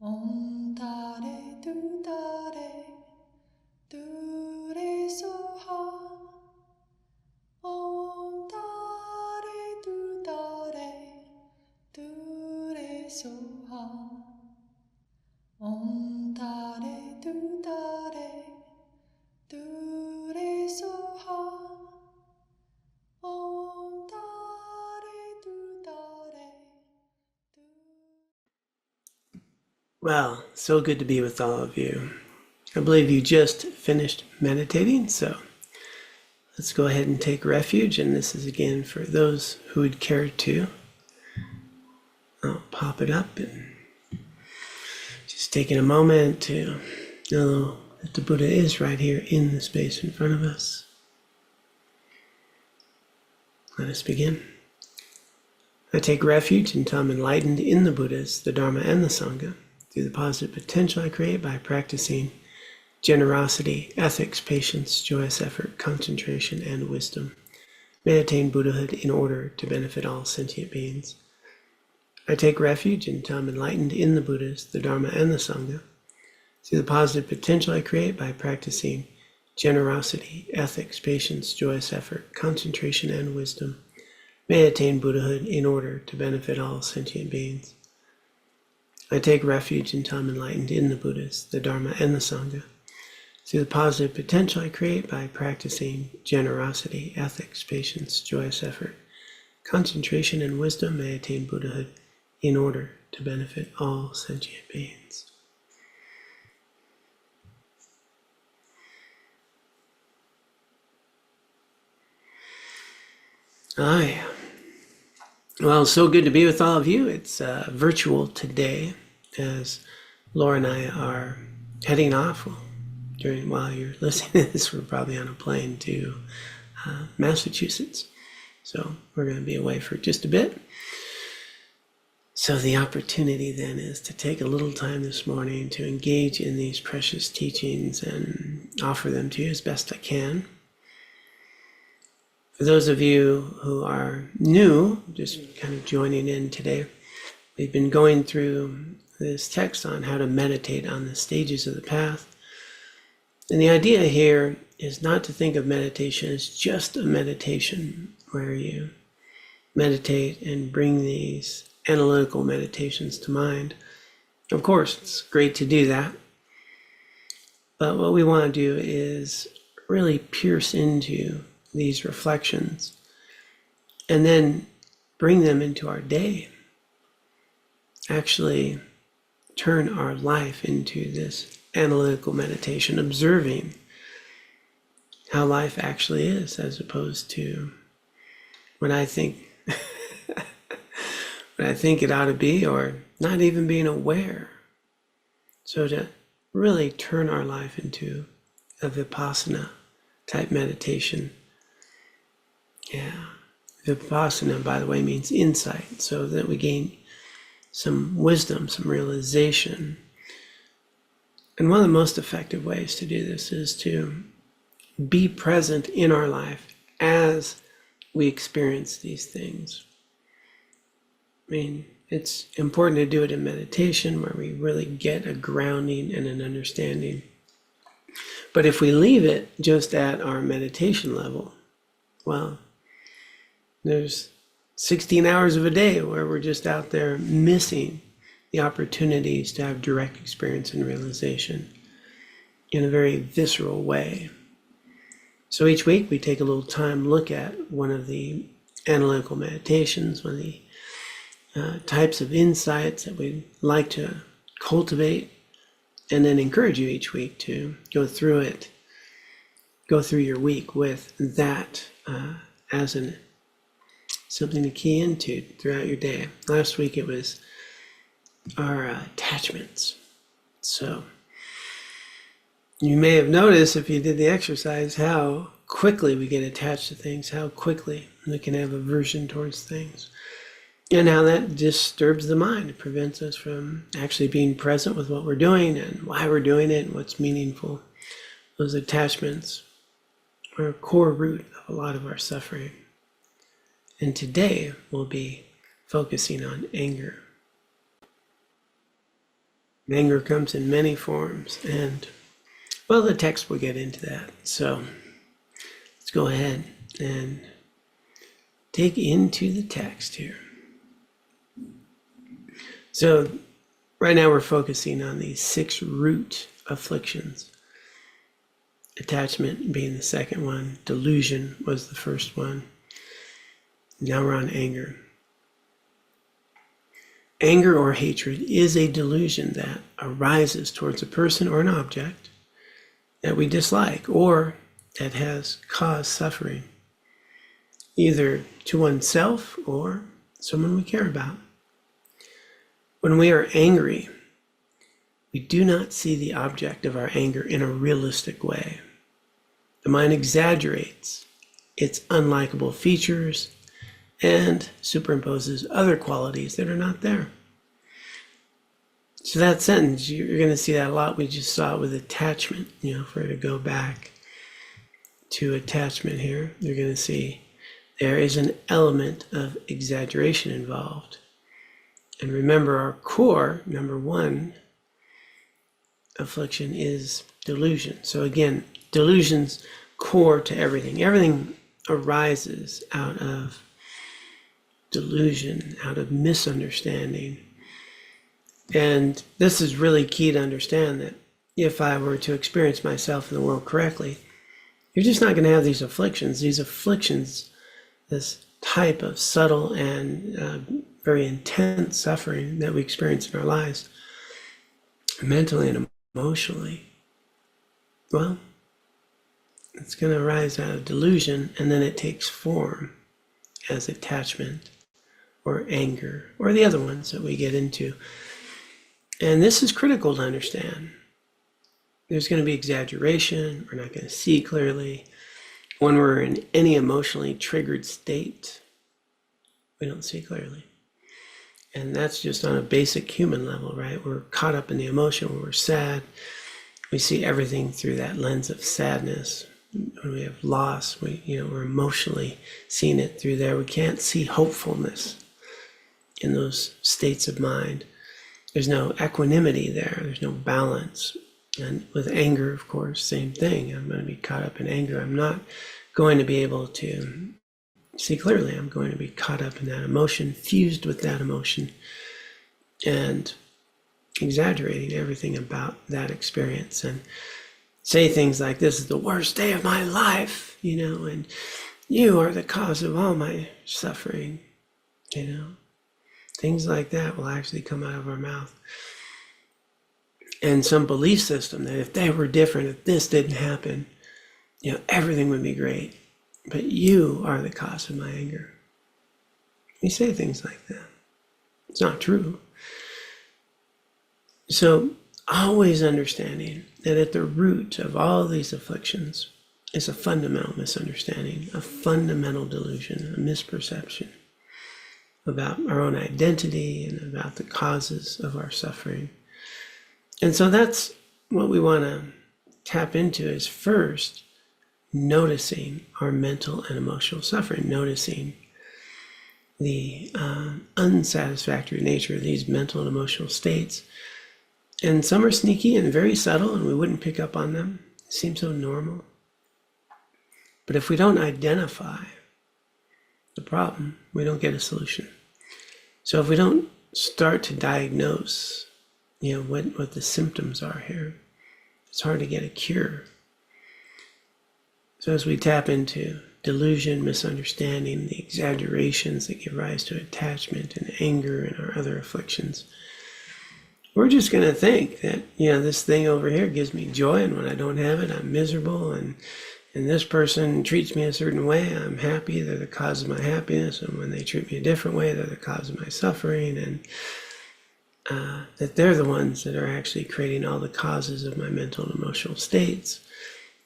Om Tare Du Tare Du Re Soha. Om Tare Du Tare Du Re Soha. Om Tare Du Tare Du Re Soha. Om Tare Du Tare Du. Well, so good to be with all of you. I believe you just finished meditating, so let's go ahead and take refuge. And this is again for those who would care to. I'll pop it up and just taking a moment to know that the Buddha is right here in the space in front of us. Let us begin. I take refuge until I'm enlightened in the Buddhas, the Dharma, and the Sangha through the positive potential I create by practicing generosity, ethics, patience, joyous effort, concentration, and wisdom. May I attain Buddhahood in order to benefit all sentient beings. I take refuge until I'm enlightened in the Buddhas, the Dharma, and the Sangha through the positive potential I create by practicing generosity, ethics, patience, joyous effort, concentration, and wisdom. May I attain Buddhahood in order to benefit all sentient beings. I take refuge until I'm enlightened in the Buddhas, the Dharma, and the Sangha through the positive potential I create by practicing generosity, ethics, patience, joyous effort, concentration, and wisdom. May I attain Buddhahood in order to benefit all sentient beings. Yeah. Well, so good to be with all of you. It's virtual today as Laura and I are heading off. While you're listening to this, we're probably on a plane to Massachusetts. So we're going to be away for just a bit. So the opportunity then is to take a little time this morning to engage in these precious teachings and offer them to you as best I can. For those of you who are new, just kind of joining in today, we've been going through this text on how to meditate on the stages of the path. And the idea here is not to think of meditation as just a meditation where you meditate and bring these analytical meditations to mind. Of course, it's great to do that. But what we want to do is really pierce into these reflections and then bring them into our day. Actually turn our life into this analytical meditation, observing how life actually is as opposed to what I think what I think it ought to be, or not even being aware. So to really turn our life into a Vipassana type meditation. Yeah. Vipassana, by the way, means insight, so that we gain some wisdom, some realization. And one of the most effective ways to do this is to be present in our life as we experience these things. I mean, it's important to do it in meditation where we really get a grounding and an understanding. But if we leave it just at our meditation level, well, there's 16 hours of a day where we're just out there missing the opportunities to have direct experience and realization in a very visceral way. So each week we take a little time, look at one of the analytical meditations, one of the types of insights that we'd like to cultivate, and then encourage you each week to go through it, go through your week with that as something to key into throughout your day. Last week it was our attachments. So you may have noticed if you did the exercise how quickly we get attached to things, how quickly we can have aversion towards things, and how that disturbs the mind. It prevents us from actually being present with what we're doing and why we're doing it and what's meaningful. Those attachments are a core root of a lot of our suffering. And today we'll be focusing on anger. Anger comes in many forms, and well, the text will get into that. So let's go ahead and dig into the text here. So right now we're focusing on these 6 root afflictions. Attachment being the second one, delusion was the first one. Now we're on anger. Anger or hatred is a delusion that arises towards a person or an object that we dislike or that has caused suffering, either to oneself or someone we care about. When we are angry, we do not see the object of our anger in a realistic way. The mind exaggerates its unlikable features and superimposes other qualities that are not there. So that sentence, you're going to see that a lot. We just saw it with attachment. If we're to go back to attachment here, you're going to see there is an element of exaggeration involved. And remember, our core, number 1, affliction is delusion. So again, delusion's core to everything. Everything arises out of delusion, out of misunderstanding. And this is really key to understand, that if I were to experience myself in the world correctly, you're just not going to have these afflictions. These afflictions, this type of subtle and very intense suffering that we experience in our lives, mentally and emotionally, well, it's going to arise out of delusion, and then it takes form as attachment or anger or the other ones that we get into. And this is critical to understand. There's going to be exaggeration. We're not going to see clearly. When we're in any emotionally triggered state, we don't see clearly. And that's just on a basic human level, right? We're caught up in the emotion. When we're sad, we see everything through that lens of sadness. When we have loss, we're emotionally seeing it through there. We can't see hopefulness in those states of mind. There's no equanimity there. There's no balance. And with anger, of course, same thing. I'm going to be caught up in anger. I'm not going to be able to see clearly. I'm going to be caught up in that emotion, fused with that emotion, and exaggerating everything about that experience, and say things like, this is the worst day of my life, and you are the cause of all my suffering, Things like that will actually come out of our mouth. And some belief system that if they were different, if this didn't happen, everything would be great. But you are the cause of my anger. We say things like that. It's not true. So always understanding that at the root of all these afflictions is a fundamental misunderstanding, a fundamental delusion, a misperception about our own identity and about the causes of our suffering. And so that's what we want to tap into, is first noticing our mental and emotional suffering, noticing the unsatisfactory nature of these mental and emotional states. And some are sneaky and very subtle, and we wouldn't pick up on them. They seem so normal. But if we don't identify the problem, we don't get a solution. So if we don't start to diagnose, what the symptoms are here, it's hard to get a cure. So as we tap into delusion, misunderstanding, the exaggerations that give rise to attachment and anger and our other afflictions, we're just going to think that, this thing over here gives me joy, and when I don't have it, I'm miserable, and this person treats me a certain way, I'm happy, they're the cause of my happiness, and when they treat me a different way, they're the cause of my suffering, and that they're the ones that are actually creating all the causes of my mental and emotional states.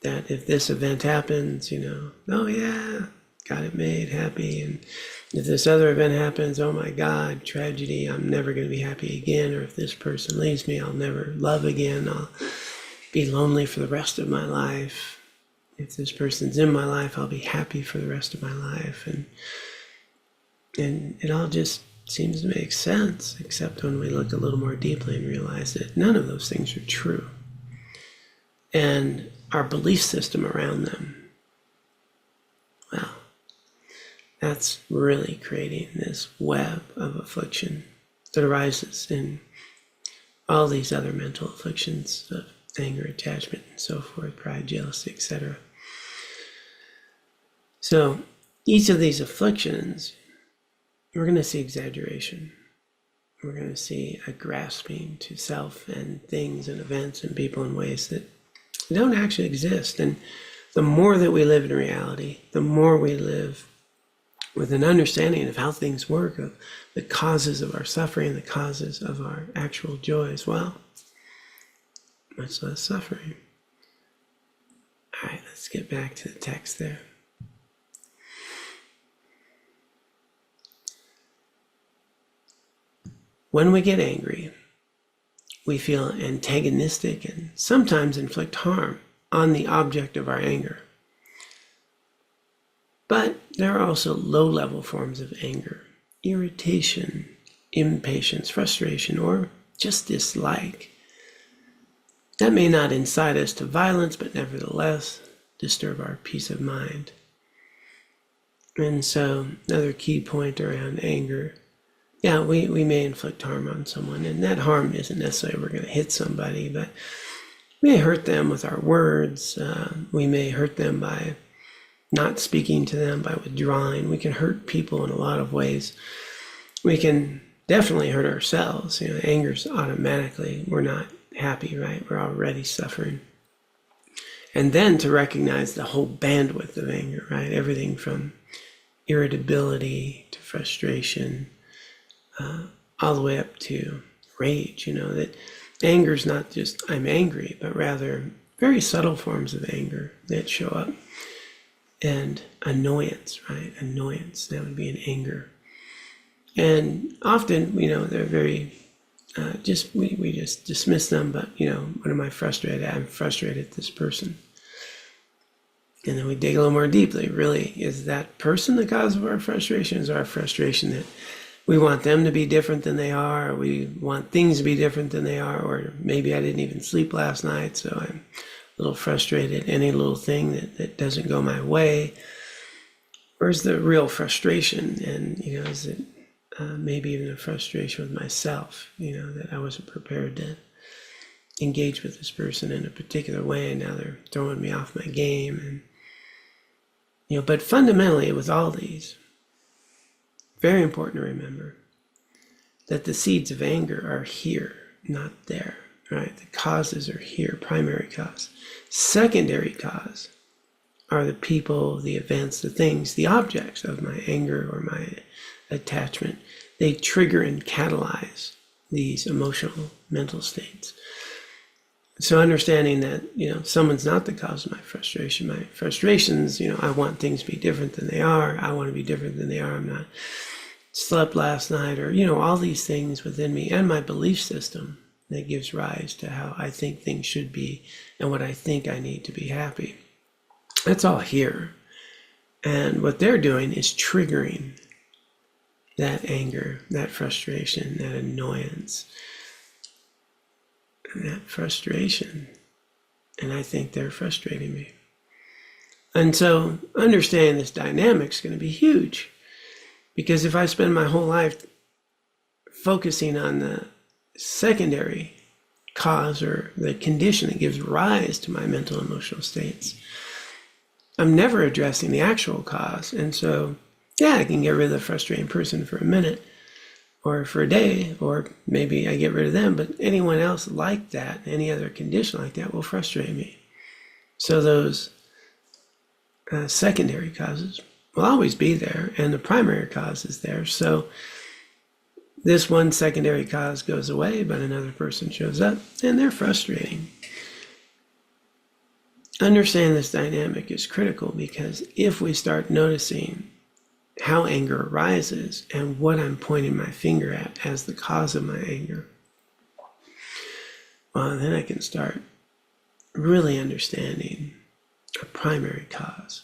That if this event happens, oh yeah, got it made, happy. And if this other event happens, oh my God, tragedy, I'm never going to be happy again. Or if this person leaves me, I'll never love again. I'll be lonely for the rest of my life. If this person's in my life, I'll be happy for the rest of my life. And it all just seems to make sense, except when we look a little more deeply and realize that none of those things are true. And our belief system around them, well, that's really creating this web of affliction that arises in all these other mental afflictions of anger, attachment, and so forth, pride, jealousy, etc. So each of these afflictions, we're going to see exaggeration. We're going to see a grasping to self and things and events and people in ways that don't actually exist. And the more that we live in reality, the more we live with an understanding of how things work, of the causes of our suffering, the causes of our actual joy as well, much less suffering. All right, let's get back to the text there. When we get angry, we feel antagonistic and sometimes inflict harm on the object of our anger. But there are also low-level forms of anger: irritation, impatience, frustration, or just dislike. That may not incite us to violence, but nevertheless disturb our peace of mind. And so another key point around anger, yeah, we may inflict harm on someone, and that harm isn't necessarily we're going to hit somebody, but we may hurt them with our words. We may hurt them by not speaking to them, by withdrawing. We can hurt people in a lot of ways. We can definitely hurt ourselves. Anger's automatically, we're not happy, right? We're already suffering. And then to recognize the whole bandwidth of anger, right? Everything from irritability to frustration, all the way up to rage, that anger's not just I'm angry, but rather very subtle forms of anger that show up. And annoyance, right? Annoyance, that would be an anger. And often, they're very, we just dismiss them, but, what am I frustrated at? I'm frustrated at this person. And then we dig a little more deeply. Really, is that person the cause of our frustration? Is our frustration that we want them to be different than they are, or we want things to be different than they are, or maybe I didn't even sleep last night, so I'm a little frustrated, any little thing that doesn't go my way? Where's the real frustration? And, is it maybe even a frustration with myself, that I wasn't prepared to engage with this person in a particular way, and now they're throwing me off my game. And, but fundamentally with all these, very important to remember that the seeds of anger are here, not there. Right? The causes are here, primary cause. Secondary cause are the people, the events, the things, the objects of my anger or my attachment. They trigger and catalyze these emotional, mental states. So understanding that, someone's not the cause of my frustration. My frustrations, I want things to be different than they are. I want to be different than they are. I'm not slept last night, or, all these things within me and my belief system that gives rise to how I think things should be and what I think I need to be happy. That's all here. And what they're doing is triggering that anger, that frustration, that annoyance, and that frustration. And I think they're frustrating me. And so understanding this dynamic is going to be huge. Because if I spend my whole life focusing on the secondary cause or the condition that gives rise to my mental emotional states, I'm never addressing the actual cause. And so, I can get rid of the frustrating person for a minute or for a day, or maybe I get rid of them, but anyone else like that, any other condition like that will frustrate me. So those secondary causes will always be there, and the primary cause is there. So this one secondary cause goes away, but another person shows up, and they're frustrating. Understanding this dynamic is critical, because if we start noticing how anger arises and what I'm pointing my finger at as the cause of my anger, well, then I can start really understanding a primary cause.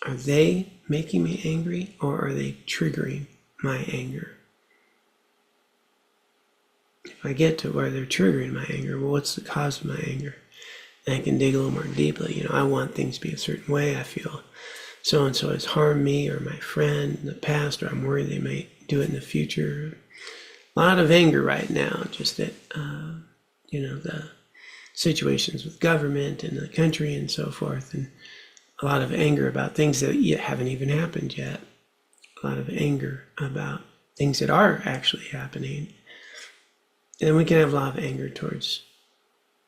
Are they making me angry, or are they triggering my anger? I get to where they're triggering my anger, well, what's the cause of my anger? And I can dig a little more deeply. I want things to be a certain way. I feel so-and-so has harmed me or my friend in the past, or I'm worried they may do it in the future. A lot of anger right now, just at, the situations with government and the country and so forth, and a lot of anger about things that haven't even happened yet. A lot of anger about things that are actually happening. And we can have a lot of anger towards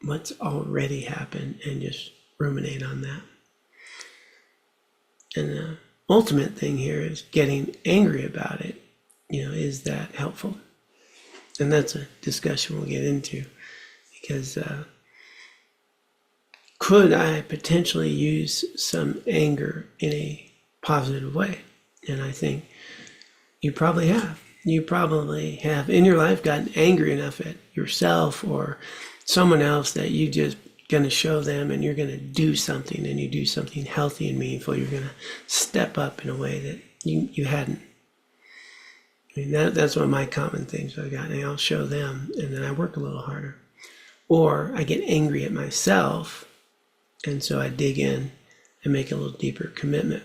what's already happened and just ruminate on that. And the ultimate thing here is getting angry about it. Is that helpful? And that's a discussion we'll get into, because could I potentially use some anger in a positive way? And I think you probably have. You probably have in your life gotten angry enough at yourself or someone else that you just going to show them, and you're going to do something, and you do something healthy and meaningful. You're going to step up in a way that you hadn't. I mean, that's one of my common things I've got. And I'll show them, and then I work a little harder. Or I get angry at myself, and so I dig in and make a little deeper commitment.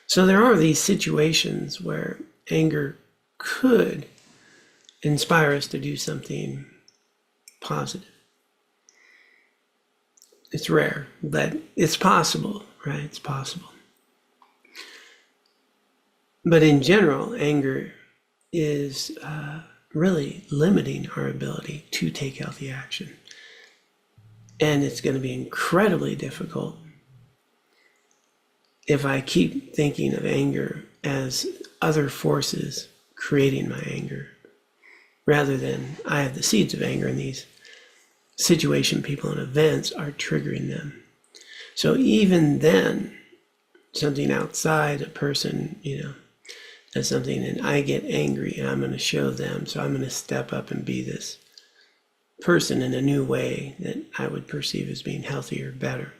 So there are these situations where anger could inspire us to do something positive. It's rare, but it's possible, right? It's possible. But in general, anger is really limiting our ability to take healthy action. And it's going to be incredibly difficult if I keep thinking of anger as other forces creating my anger, rather than I have the seeds of anger, and these situation, people, and events are triggering them. So even then, something outside a person, does something, and I get angry, and I'm going to show them. So I'm going to step up and be this person in a new way that I would perceive as being healthier, better.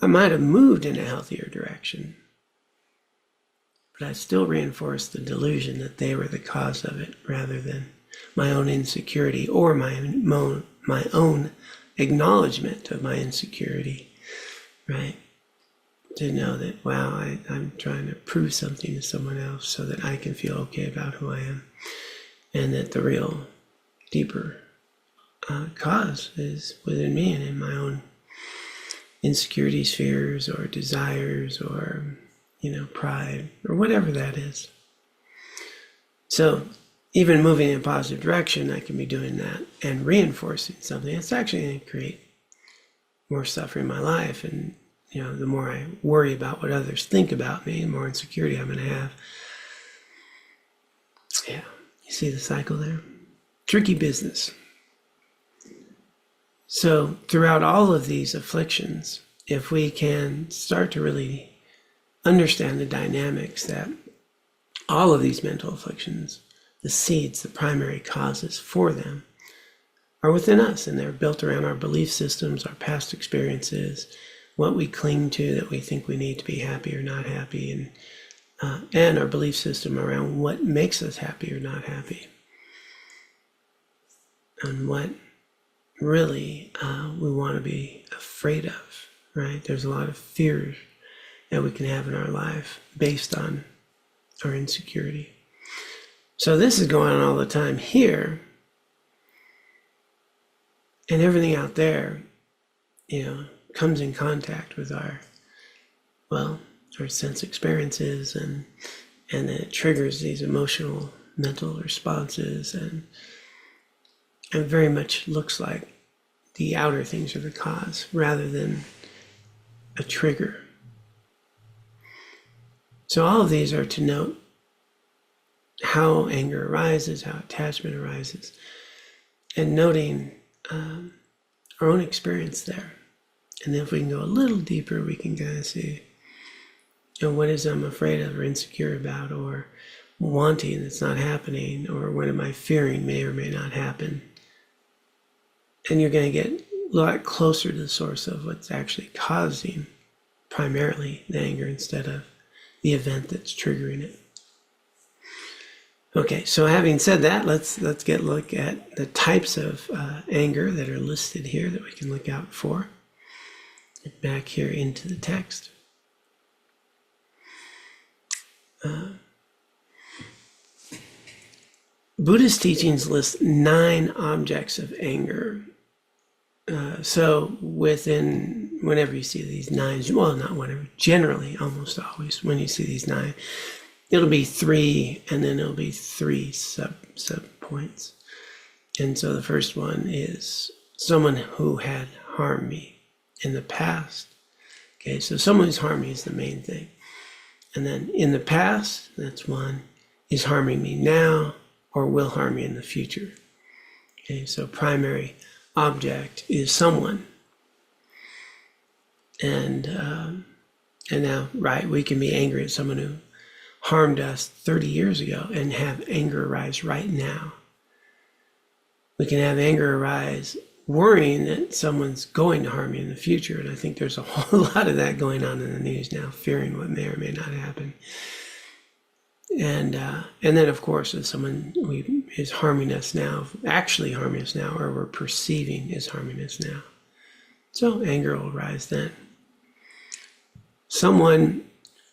I might have moved in a healthier direction, but I still reinforced the delusion that they were the cause of it, rather than my own insecurity or my own acknowledgement of my insecurity, right? To know that, wow, I'm trying to prove something to someone else so that I can feel okay about who I am, and that the real, deeper cause is within me and in my own insecurities, fears, or desires, or, pride, or whatever that is. So even moving in a positive direction, I can be doing that and reinforcing something. It's actually going to create more suffering in my life. And, the more I worry about what others think about me, the more insecurity I'm going to have. Yeah, you see the cycle there? Tricky business. So throughout all of these afflictions, if we can start to really understand the dynamics that all of these mental afflictions, the seeds, the primary causes for them, are within us, and they're built around our belief systems, our past experiences, what we cling to that we think we need to be happy or not happy, and our belief system around what makes us happy or not happy, and what really we want to be afraid of, right? There's a lot of fears that we can have in our life based on our insecurity. So this is going on all the time here, and everything out there, comes in contact with our sense experiences, and then it triggers these emotional, mental responses, and it very much looks like the outer things are the cause rather than a trigger. So all of these are to note how anger arises, how attachment arises, and noting our own experience there. And then if we can go a little deeper, we can kind of see, what is I'm afraid of or insecure about, or wanting that's not happening, or what am I fearing may or may not happen. And you're going to get a lot closer to the source of what's actually causing primarily the anger instead of the event that's triggering it. Okay, so having said that, let's get a look at the types of anger that are listed here that we can look out for. Get back here into the text. Buddhist teachings list 9 objects of anger. So whenever you see these 9, well, not whenever, generally, almost always, when you see these 9, it'll be 3, and then it'll be 3 sub points. And so the first one is someone who had harmed me in the past. Okay, so someone who's harmed me is the main thing. And then in the past, that's one, is harming me now or will harm me in the future. Okay, so primary object is someone. And now, right, we can be angry at someone who harmed us 30 years ago and have anger arise right now. We can have anger arise worrying that someone's going to harm you in the future. And I think there's a whole lot of that going on in the news now, fearing what may or may not happen. And then, of course, if someone is harming us now, actually harming us now, or we're perceiving is harming us now. So anger will arise then. Someone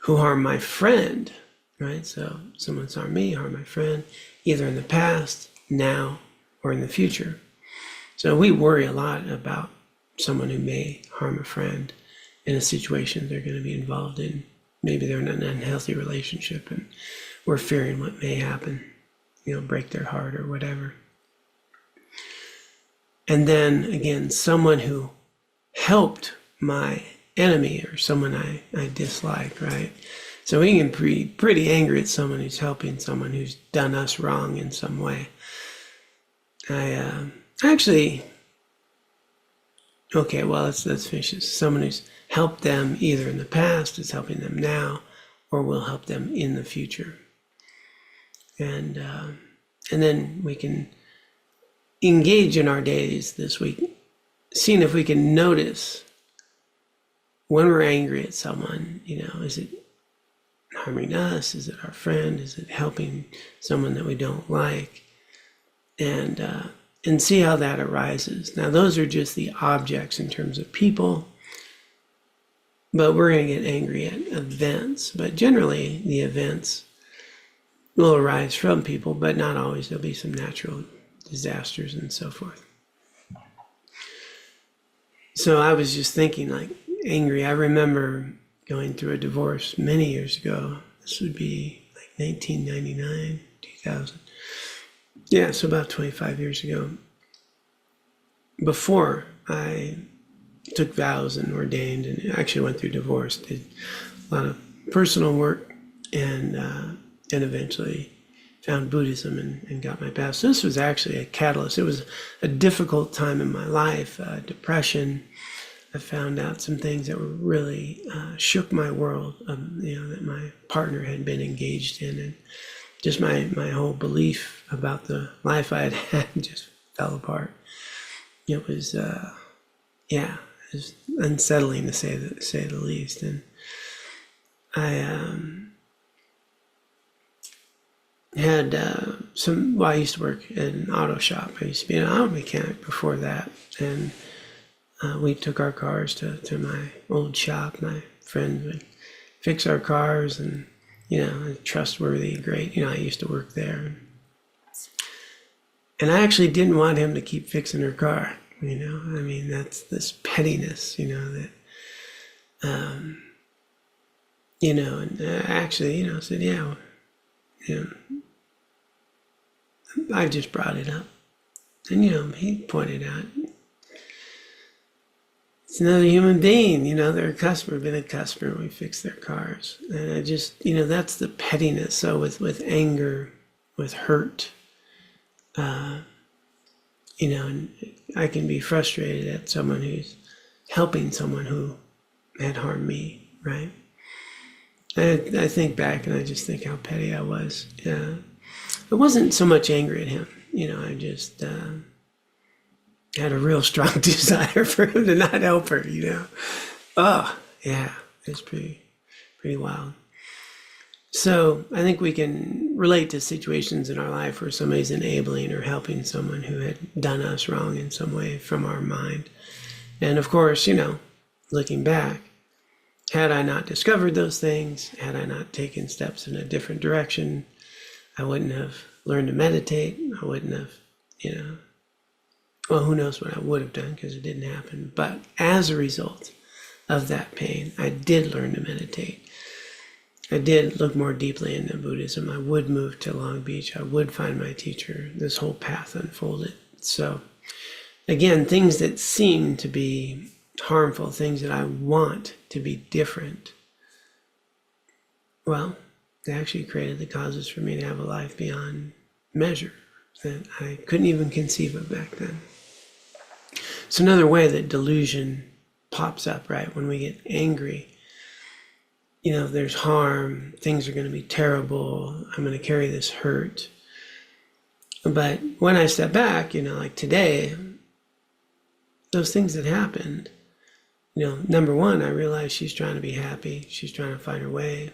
who harmed my friend, right? So someone's harmed me, harmed my friend, either in the past, now, or in the future. So we worry a lot about someone who may harm a friend in a situation they're going to be involved in. Maybe they're in an unhealthy relationship and we're fearing what may happen, break their heart or whatever. And then again, someone who helped my enemy or someone I dislike, right? So we can be pretty angry at someone who's helping someone who's done us wrong in some way. Let's finish this. Someone who's helped them either in the past, is helping them now, or will help them in the future. And then we can engage in our days this week, seeing if we can notice when we're angry at someone, is it harming us? Is it our friend? Is it helping someone that we don't like? And see how that arises. Now, those are just the objects in terms of people, but we're going to get angry at events. But generally, the events will arise from people, but not always. There'll be some natural disasters and so forth. So I was just thinking, like, angry. I remember going through a divorce many years ago. This would be like 1999, 2000. Yeah, so about 25 years ago. Before I took vows and ordained and actually went through divorce, did a lot of personal work and eventually found Buddhism and got my path. So this was actually a catalyst. It was a difficult time in my life, depression. I found out some things that were really shook my world, that my partner had been engaged in, and just my whole belief about the life I had had just fell apart. It was, it was unsettling to say the least. And I had I used to work in an auto shop. I used to be an auto mechanic before that. And we took our cars to my old shop. My friends would fix our cars and, trustworthy, great. I used to work there. And I actually didn't want him to keep fixing her car. That's this pettiness, that, and actually, I said, I just brought it up. And, he pointed out, it's another human being, they're a customer, been a customer, we fix their cars. And I just, that's the pettiness. So with anger, with hurt, and I can be frustrated at someone who's helping someone who had harmed me, right? I think back and I just think how petty I was. I wasn't so much angry at him, I just had a real strong desire for him to not help her, Oh, yeah, it's pretty wild. So I think we can relate to situations in our life where somebody's enabling or helping someone who had done us wrong in some way from our mind. And of course, looking back, had I not discovered those things, had I not taken steps in a different direction, I wouldn't have learned to meditate. I wouldn't have, well, who knows what I would have done because it didn't happen. But as a result of that pain, I did learn to meditate. I did look more deeply into Buddhism. I would move to Long Beach. I would find my teacher. This whole path unfolded. So again, things that seem to be harmful, things that I want to be different, well, they actually created the causes for me to have a life beyond measure that I couldn't even conceive of back then. It's another way that delusion pops up, right? When we get angry, if there's harm, things are going to be terrible, I'm going to carry this hurt. But when I step back, like today, those things that happened, number one, I realized she's trying to be happy. She's trying to find her way.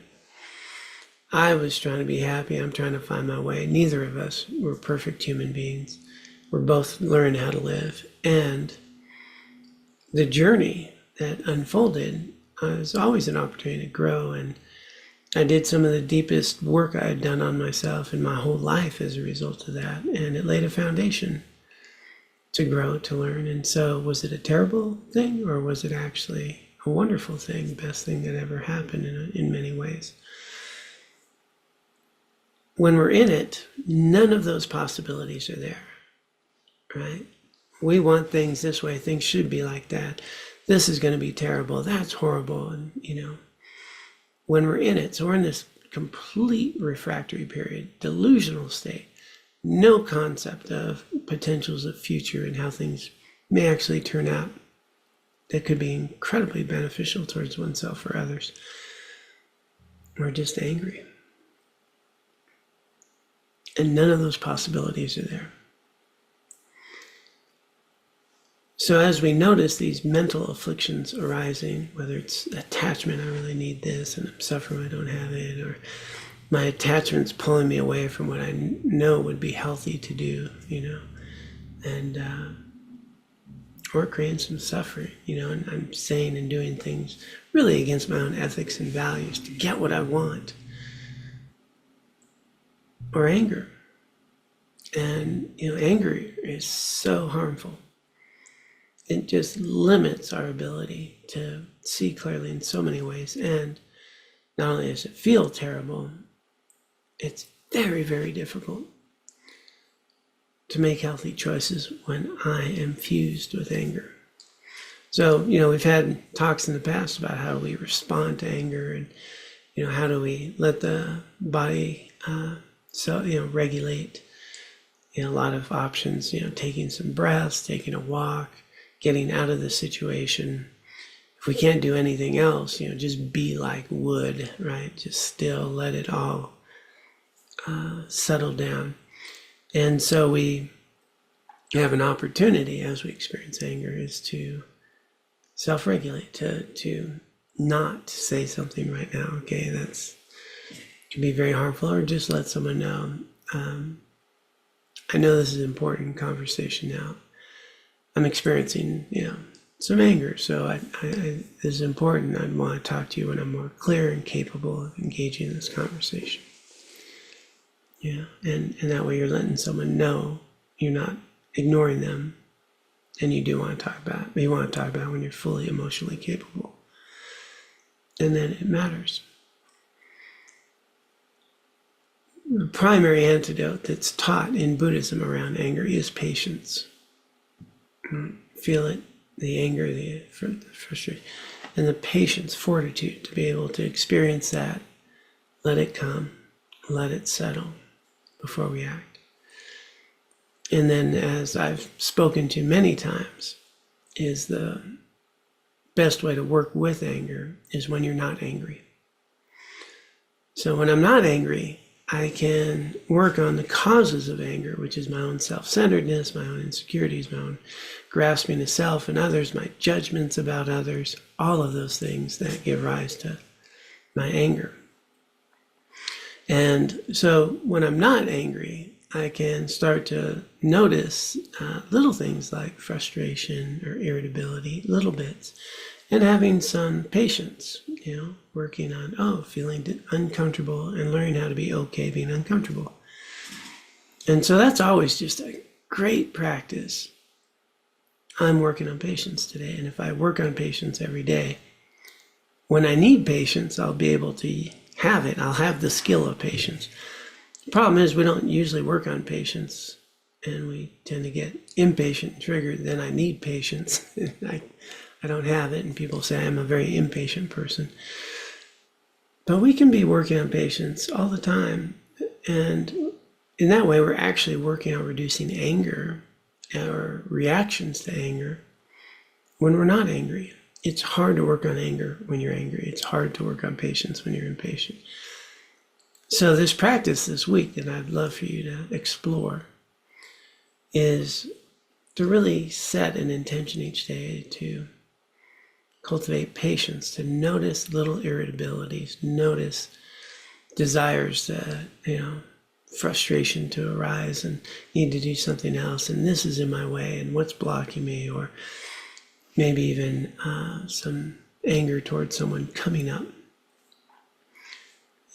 I was trying to be happy. I'm trying to find my way. Neither of us were perfect human beings. We're both learning how to live. And the journey that unfolded was always an opportunity to grow. And I did some of the deepest work I had done on myself in my whole life as a result of that. And it laid a foundation to grow, to learn. And so was it a terrible thing, or was it actually a wonderful thing, best thing that ever happened in many ways? When we're in it, none of those possibilities are there, right? We want things this way. Things should be like that. This is going to be terrible. That's horrible. And, when we're in it, so we're in this complete refractory period, delusional state, no concept of potentials of future and how things may actually turn out that could be incredibly beneficial towards oneself or others. We're just angry. And none of those possibilities are there. So as we notice these mental afflictions arising, whether it's attachment, I really need this, and I'm suffering, I don't have it, or my attachment's pulling me away from what I know would be healthy to do, and or creating some suffering, and I'm saying and doing things really against my own ethics and values to get what I want. Or anger. And, anger is so harmful. It just limits our ability to see clearly in so many ways. And not only does it feel terrible, it's very, very difficult to make healthy choices when I am fused with anger. So, we've had talks in the past about how we respond to anger and, how do we let the body regulate. A lot of options, taking some breaths, taking a walk, getting out of the situation. If we can't do anything else, just be like wood, right? Just still let it all settle down. And so we have an opportunity as we experience anger is to self-regulate, to not say something right now. Okay, that's can be very harmful, or just let someone know. I know this is an important conversation now. I'm experiencing, some anger, so I this is important. I'd want to talk to you when I'm more clear and capable of engaging in this conversation. And that way you're letting someone know you're not ignoring them, and you do want to talk about it. But you want to talk about it when you're fully emotionally capable. And then it matters. The primary antidote that's taught in Buddhism around anger is patience. Feel it, the anger, the frustration, and the patience, fortitude to be able to experience that, let it come, let it settle before we act. And then, as I've spoken to many times, is the best way to work with anger is when you're not angry. So when I'm not angry, I can work on the causes of anger, which is my own self-centeredness, my own insecurities, my own grasping of self and others, my judgments about others, all of those things that give rise to my anger. And so when I'm not angry, I can start to notice little things like frustration or irritability, little bits, and having some patience, working on, feeling uncomfortable and learning how to be okay being uncomfortable. And so that's always just a great practice. I'm working on patience today. And if I work on patience every day, when I need patience, I'll be able to have it. I'll have the skill of patience. The problem is we don't usually work on patience, and we tend to get impatient and triggered. Then I need patience. I don't have it, and people say I'm a very impatient person. But we can be working on patience all the time. And in that way, we're actually working on reducing anger or reactions to anger when we're not angry. It's hard to work on anger when you're angry. It's hard to work on patience when you're impatient. So this practice this week that I'd love for you to explore is to really set an intention each day to cultivate patience, to notice little irritabilities, notice desires to, frustration to arise and need to do something else, and this is in my way, and what's blocking me, or maybe even some anger towards someone coming up.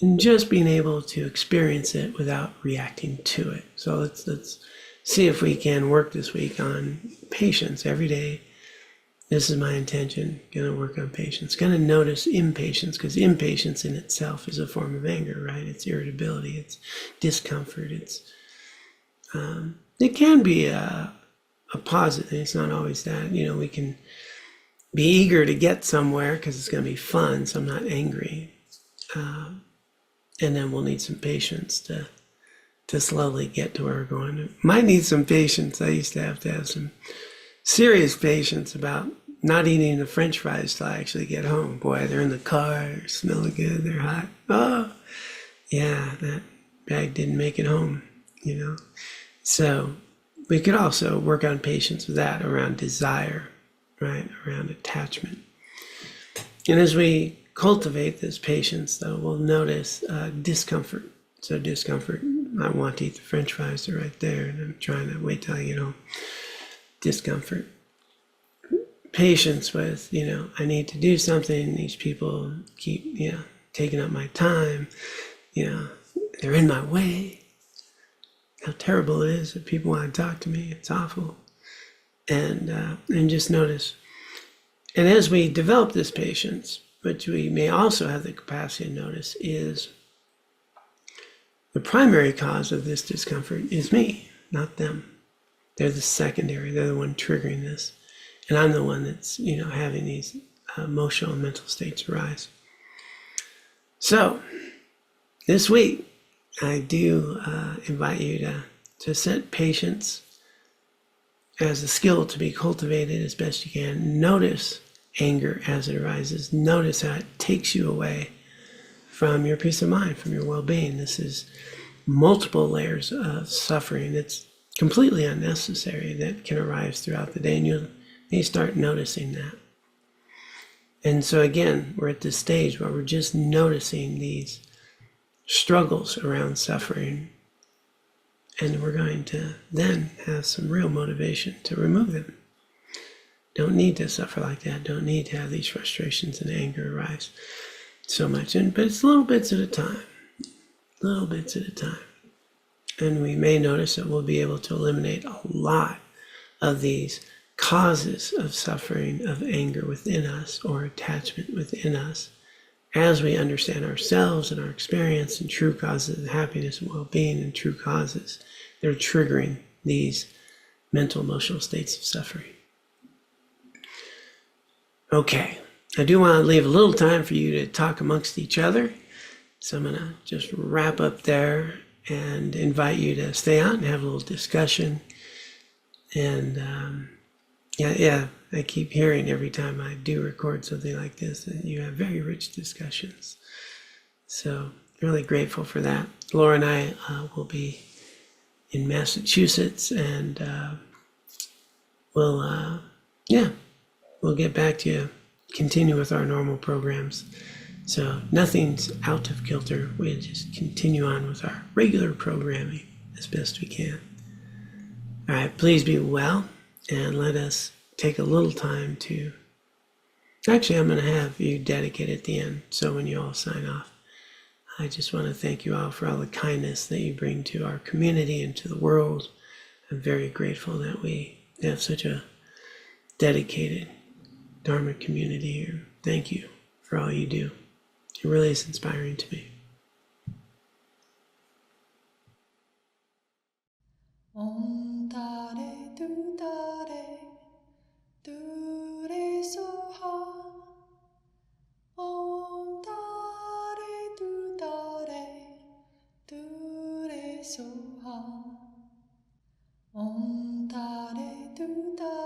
And just being able to experience it without reacting to it. So let's see if we can work this week on patience every day. This is my intention. Going to work on patience. Going to notice impatience, because impatience in itself is a form of anger, right? It's irritability. It's discomfort. It can be a positive. It's not always that. We can be eager to get somewhere because it's going to be fun. So I'm not angry. And then we'll need some patience to slowly get to where we're going. Might need some patience. I used to have some serious patience about not eating the French fries till I actually get home. Boy, they're in the car, they're smelling good, they're hot. Oh, yeah, that bag didn't make it home, So we could also work on patience with that around desire, right, around attachment. And as we cultivate this patience, though, we'll notice discomfort. So discomfort, I want to eat the French fries, they're right there, and I'm trying to wait till I get home. Discomfort. Patience with, I need to do something. These people keep, taking up my time. They're in my way. How terrible it is that people want to talk to me. It's awful. And just notice. And as we develop this patience, which we may also have the capacity to notice, is the primary cause of this discomfort is me, not them. They're the secondary. They're the one triggering this. And I'm the one that's, having these emotional and mental states arise. So this week, I do invite you to set patience as a skill to be cultivated as best you can. Notice anger as it arises. Notice how it takes you away from your peace of mind, from your well-being. This is multiple layers of suffering. It's completely unnecessary that can arise throughout the day, and you may start noticing that. And so again, we're at this stage where we're just noticing these struggles around suffering, and we're going to then have some real motivation to remove them. Don't need to suffer like that. Don't need to have these frustrations and anger arise so much. But it's little bits at a time. Little bits at a time. And we may notice that we'll be able to eliminate a lot of these causes of suffering, of anger within us, or attachment within us, as we understand ourselves and our experience and true causes of happiness and well-being, and true causes that are triggering these mental, emotional states of suffering. Okay, I do want to leave a little time for you to talk amongst each other. So I'm going to just wrap up there and invite you to stay on and have a little discussion. And I keep hearing every time I do record something like this that you have very rich discussions. So really grateful for that. Laura and I will be in Massachusetts, and we'll get back to you, continue with our normal programs So nothing's out of kilter. We just continue on with our regular programming as best we can. All right, please be well, and let us take a little time to... Actually, I'm going to have you dedicate at the end, so when you all sign off, I just want to thank you all for all the kindness that you bring to our community and to the world. I'm very grateful that we have such a dedicated Dharma community here. Thank you for all you do. It really is inspiring to me. Om Tare Tu Tare Tu Re Soha. Om Tare Tu Tare Tu Re Soha. Om Tare Tu Tare